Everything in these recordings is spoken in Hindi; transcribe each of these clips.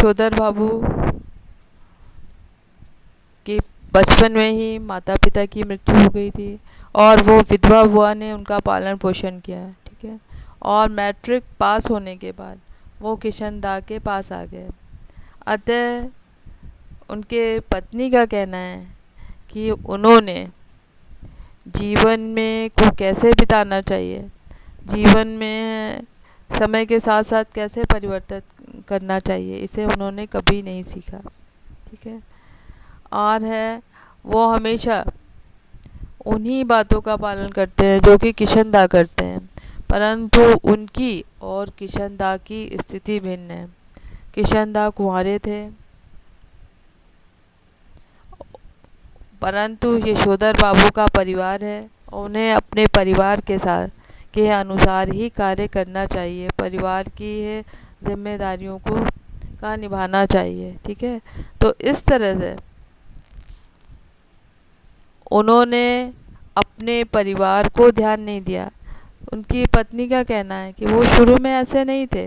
यशोधर बाबू की बचपन में ही माता पिता की मृत्यु हो गई थी और वो विधवा बुआ ने उनका पालन पोषण किया, ठीक है। और मैट्रिक पास होने के बाद वो किशन के पास आ गए। अतः उनके पत्नी का कहना है कि उन्होंने जीवन में को कैसे बिताना चाहिए, जीवन में समय के साथ साथ कैसे परिवर्तन करना चाहिए, इसे उन्होंने कभी नहीं सीखा, ठीक है। और है वो हमेशा उन्हीं बातों का पालन करते हैं जो कि किशन करते हैं, परंतु उनकी और किशन की स्थिति भिन्न है। किशन कुंवारे थे, परंतु यशोधर बाबू का परिवार है, उन्हें अपने परिवार के साथ के अनुसार ही कार्य करना चाहिए, परिवार की जिम्मेदारियों को का निभाना चाहिए, ठीक है। तो इस तरह से उन्होंने अपने परिवार को ध्यान नहीं दिया। उनकी पत्नी का कहना है कि वो शुरू में ऐसे नहीं थे।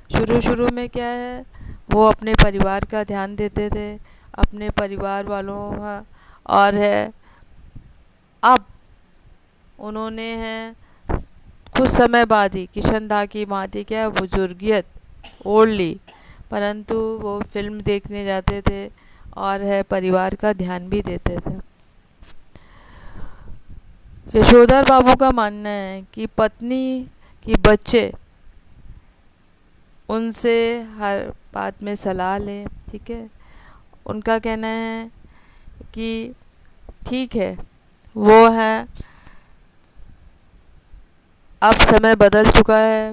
शुरू में क्या है, वो अपने परिवार का ध्यान देते थे, अपने परिवार वालों का, और है अब उन्होंने है कुछ समय बाद ही किशन की माती क्या बुजुर्गियत ओढ़ ली, परंतु वो फिल्म देखने जाते थे और है परिवार का ध्यान भी देते थे। यशोधर बाबू का मानना है कि पत्नी की बच्चे उनसे हर बात में सलाह लें, ठीक है। उनका कहना है कि ठीक है, वो है अब समय बदल चुका है,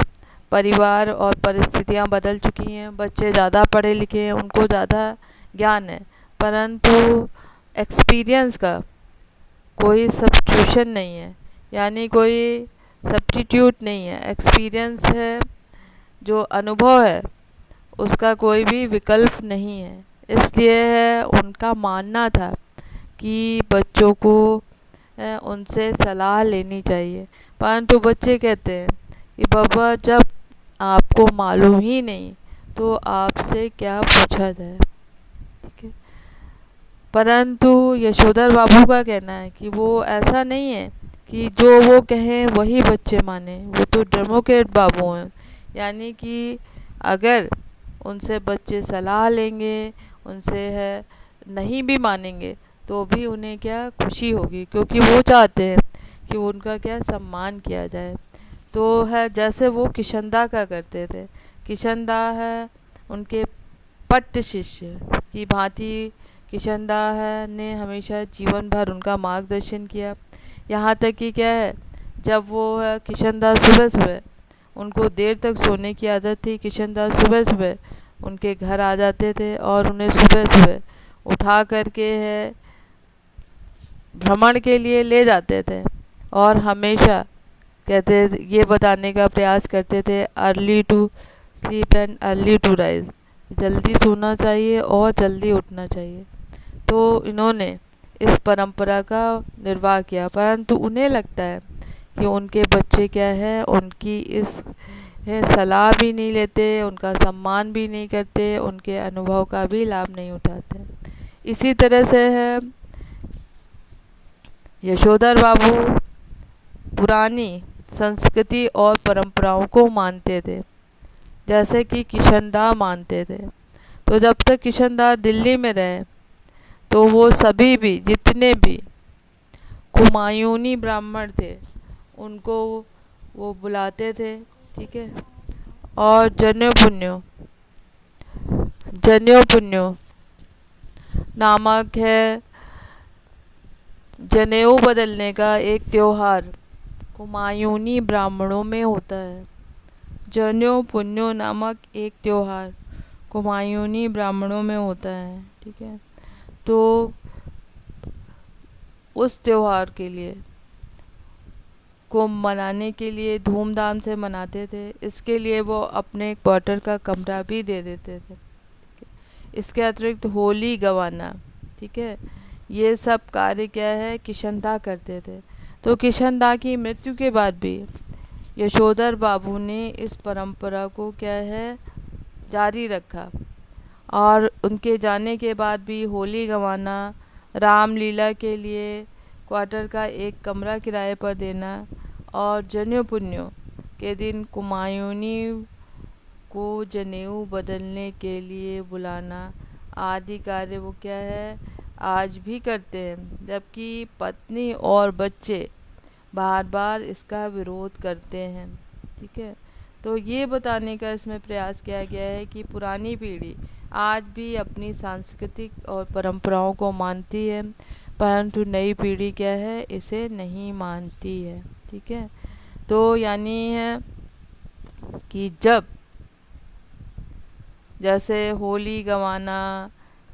परिवार और परिस्थितियां बदल चुकी हैं, बच्चे ज़्यादा पढ़े लिखे हैं, उनको ज़्यादा ज्ञान है, परंतु एक्सपीरियंस का कोई सब्स्टिट्यूशन नहीं है, यानी कोई सब्स्टिट्यूट नहीं है। एक्सपीरियंस है, जो अनुभव है, उसका कोई भी विकल्प नहीं है। इसलिए है उनका मानना था कि बच्चों को उनसे सलाह लेनी चाहिए, परंतु बच्चे कहते हैं कि बाबा जब आपको मालूम ही नहीं तो आपसे क्या पूछा जाए, ठीक है। परंतु यशोधर बाबू का कहना है कि वो ऐसा नहीं है कि जो वो कहें वही बच्चे माने, वो तो डेमोक्रेट बाबू हैं, यानी कि अगर उनसे बच्चे सलाह लेंगे, उनसे है नहीं भी मानेंगे तो भी उन्हें क्या खुशी होगी, क्योंकि वो चाहते हैं कि उनका क्या सम्मान किया जाए। तो है जैसे वो किशन का करते थे, किशन है उनके पट्ट शिष्य की भांति किशन है ने हमेशा जीवन भर उनका मार्गदर्शन किया। यहाँ तक कि क्या है, जब वो है किशन सुबह उनको देर तक सोने की आदत थी, किशन सुबह उनके घर आ जाते थे और उन्हें सुबह उठा करके है भ्रमण के लिए ले जाते थे, और हमेशा कहते ये बताने का प्रयास करते थे early to sleep and early to rise, जल्दी सोना चाहिए और जल्दी उठना चाहिए। तो इन्होंने इस परंपरा का निर्वाह किया, परंतु उन्हें लगता है कि उनके बच्चे क्या है उनकी इस सलाह भी नहीं लेते, उनका सम्मान भी नहीं करते, उनके अनुभव का भी लाभ नहीं उठाते। इसी तरह से है यशोधर बाबू पुरानी संस्कृति और परंपराओं को मानते थे, जैसे कि किशन मानते थे। तो जब तक किशन दिल्ली में रहे तो वो सभी भी जितने भी कुमायूनी ब्राह्मण थे उनको वो बुलाते थे, ठीक है। और जनेऊ पुण्यो नामक है जनेऊ बदलने का एक त्योहार कुमायूनी ब्राह्मणों में होता है। जनेऊ पुण्यो नामक एक त्योहार कुमायूनी ब्राह्मणों में होता है, ठीक है। तो उस त्योहार के लिए को मनाने के लिए धूमधाम से मनाते थे। इसके लिए वो अपने क्वार्टर का कमरा भी दे देते थे। इसके अतिरिक्त होली गवाना, ठीक है, ये सब कार्य क्या है किशन करते थे। तो किशन की मृत्यु के बाद भी यशोधर बाबू ने इस परंपरा को क्या है जारी रखा, और उनके जाने के बाद भी होली गंवाना, रामलीला के लिए क्वार्टर का एक कमरा किराए पर देना और जनेऊ पुन्नियों के दिन कुमायूनी को जनेऊ बदलने के लिए बुलाना आदि कार्य वो क्या है आज भी करते हैं, जबकि पत्नी और बच्चे बार बार इसका विरोध करते हैं। ठीक है, तो ये बताने का इसमें प्रयास किया गया है कि पुरानी पीढ़ी आज भी अपनी सांस्कृतिक और परंपराओं को मानती है, परंतु नई पीढ़ी क्या है इसे नहीं मानती है। ठीक है, तो यानी है कि जब जैसे होली गंवाना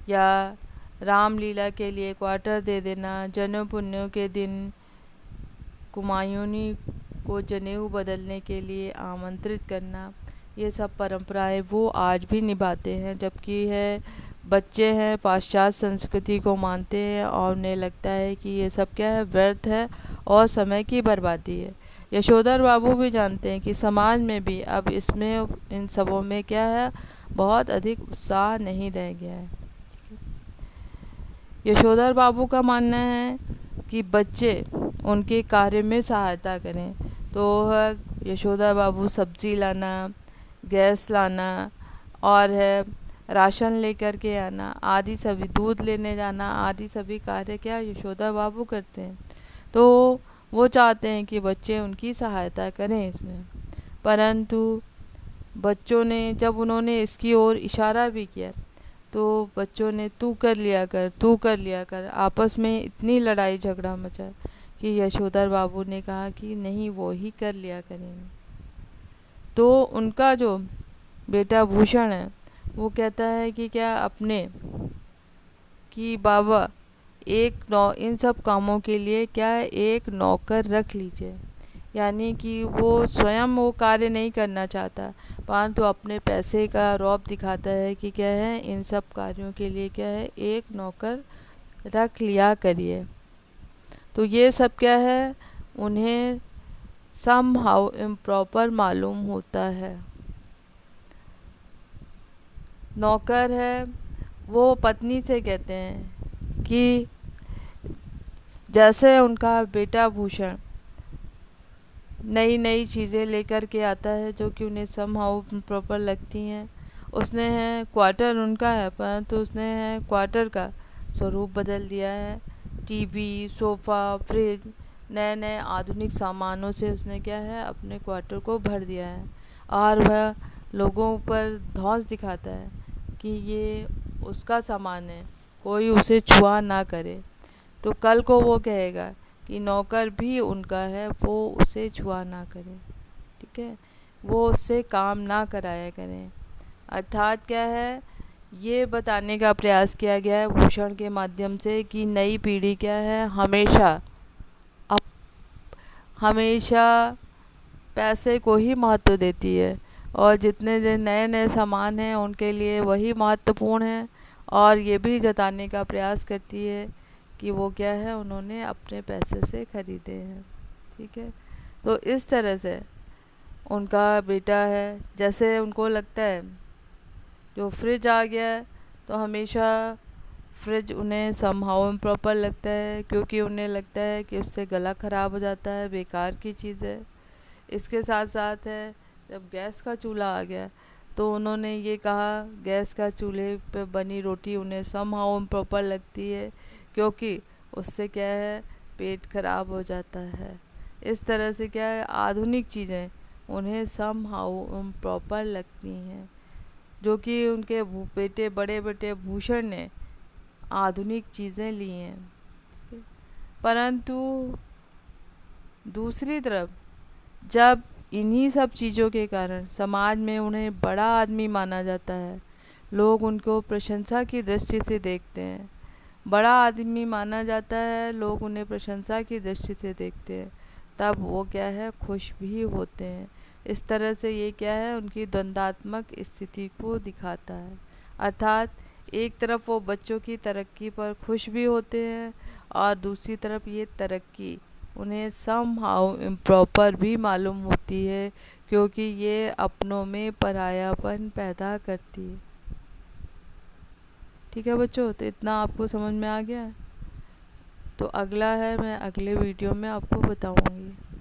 या रामलीला के लिए क्वार्टर दे देना, जनेऊ पुन्नियों के दिन कुमायूनी को जनेऊ बदलने के लिए आमंत्रित करना, ये सब परंपराएं वो आज भी निभाते हैं, जबकि है बच्चे हैं पाश्चात्य संस्कृति को मानते हैं और उन्हें लगता है कि ये सब क्या है व्यर्थ है और समय की बर्बादी है। यशोधर बाबू भी जानते हैं कि समाज में भी अब इसमें इन सबों में क्या है बहुत अधिक उत्साह नहीं रह गया है। यशोधर बाबू का मानना है कि बच्चे उनके कार्य में सहायता करें, तो यशोदा बाबू सब्जी लाना, गैस लाना और है राशन लेकर के आना आदि सभी, दूध लेने जाना आदि सभी कार्य क्या यशोदा बाबू करते हैं। तो वो चाहते हैं कि बच्चे उनकी सहायता करें इसमें, परंतु बच्चों ने जब उन्होंने इसकी ओर इशारा भी किया तो बच्चों ने तू कर लिया कर आपस में इतनी लड़ाई झगड़ा मचा कि यशोधर बाबू ने कहा कि नहीं वो ही कर लिया करेंगे। तो उनका जो बेटा भूषण है वो कहता है कि क्या अपने कि बाबा इन सब कामों के लिए क्या है एक नौकर रख लीजिए, यानी कि वो स्वयं वो कार्य नहीं करना चाहता परंतु अपने पैसे का रौब दिखाता है कि क्या है इन सब कार्यों के लिए क्या है एक नौकर रख लिया करिए। तो ये सब क्या है उन्हें समहाउ इम्प्रॉपर मालूम होता है। नौकर है वो पत्नी से कहते हैं कि जैसे उनका बेटा भूषण नई नई चीज़ें लेकर के आता है जो कि उन्हें समहाउ प्रॉपर लगती हैं, उसने है क्वार्टर उनका है परंतु उसने है क्वार्टर का स्वरूप बदल दिया है। टीवी, सोफ़ा, फ्रिज, नए नए आधुनिक सामानों से उसने क्या है अपने क्वार्टर को भर दिया है और वह लोगों पर धौंस दिखाता है कि ये उसका सामान है, कोई उसे छुआ ना करे। तो कल को वो कहेगा कि नौकर भी उनका है, वो उसे छुआ ना करे। ठीक है, वो उससे काम ना कराया करें। अर्थात क्या है ये बताने का प्रयास किया गया है भूषण के माध्यम से कि नई पीढ़ी क्या है हमेशा पैसे को ही महत्व देती है और जितने नए नए सामान हैं उनके लिए वही महत्वपूर्ण है, और ये भी जताने का प्रयास करती है कि वो क्या है उन्होंने अपने पैसे से ख़रीदे हैं। ठीक है, तो इस तरह से उनका बेटा है, जैसे उनको लगता है जो फ्रिज आ गया है तो हमेशा फ्रिज उन्हें समहाउ इम्प्रॉपर लगता है, क्योंकि उन्हें लगता है कि उससे गला ख़राब हो जाता है, बेकार की चीज़ है। इसके साथ साथ है जब गैस का चूल्हा आ गया तो उन्होंने ये कहा गैस का चूल्हे पे बनी रोटी उन्हें समहाउ इम्प्रॉपर लगती है, क्योंकि उससे क्या है पेट खराब हो जाता है। इस तरह से क्या है आधुनिक चीज़ें उन्हें समहाउ इम्प्रॉपर लगती हैं, जो कि उनके बड़े बेटे भूषण ने आधुनिक चीज़ें ली हैं। परंतु दूसरी तरफ जब इन्हीं सब चीज़ों के कारण समाज में उन्हें बड़ा आदमी माना जाता है, लोग उनको प्रशंसा की दृष्टि से देखते हैं, बड़ा आदमी माना जाता है, लोग उन्हें प्रशंसा की दृष्टि से देखते हैं, तब वो क्या है खुश भी होते हैं। इस तरह से ये क्या है उनकी द्वंद्वात्मक स्थिति को दिखाता है। अर्थात एक तरफ वो बच्चों की तरक्की पर खुश भी होते हैं और दूसरी तरफ ये तरक्की उन्हें समहाउ इम्प्रॉपर भी मालूम होती है, क्योंकि ये अपनों में परायापन पैदा करती है। ठीक है बच्चों, तो इतना आपको समझ में आ गया है। तो अगला है, मैं अगले वीडियो में आपको बताऊंगी।